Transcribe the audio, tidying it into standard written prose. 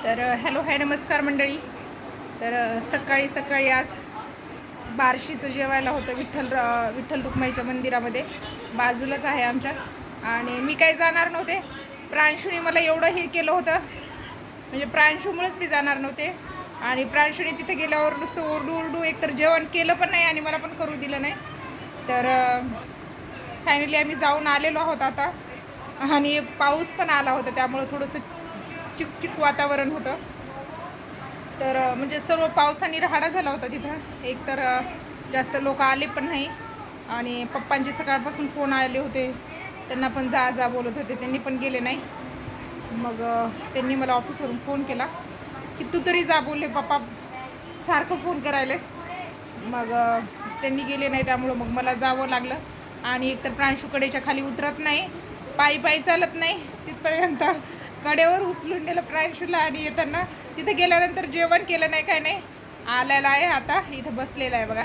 तर hello hi नमस्कार मंडळी. तर सकाळी सकाळी आज बार्शीचं जेवायला होतं विठ्ठल रुक्माईच्या मंदिरामध्ये, बाजूलाच आहे आमच्या. आणि मी काही जाणार नव्हते. प्रांशूने मला एवढं हे केलं होतं, म्हणजे प्रांशूमुळेच मी जाणार नव्हते. आणि प्रांशूने तिथे गेल्यावर नुसतं ओरडू ओरडू एकतर जेवण केलं पण नाही आणि मला पण करू दिलं नाही. तर फायनली आम्ही जाऊन आलेलो आहोत आता. आणि पाऊस पण आला होता, त्यामुळं थोडंसं चिकचिक वातावरण होतं. तर म्हणजे सर्व पावसाने राहाडा झाला होता तिथं. एकतर जास्त लोक आले पण नाही. आणि पप्पांचे सकाळपासून फोन आले होते, त्यांना पण जा जा बोलत होते, त्यांनी पण गेले नाही. मग त्यांनी मला ऑफिसवरून फोन केला की तू तरी जा, बोलले पप्पा सारखं फोन करायले. मग त्यांनी गेले नाही, त्यामुळं मग मला जावं लागलं. आणि एकतर प्रांशूकडेच्या खाली उतरत नाही, पायी पायी चालत नाही तिथपर्यंत. कडेवर उचलून नेलं प्रांशूला. आणि येताना तिथे गेल्यानंतर जेवण केलं नाही, काय नाही. आलेला आहे आता इथं बसलेला आहे बघा.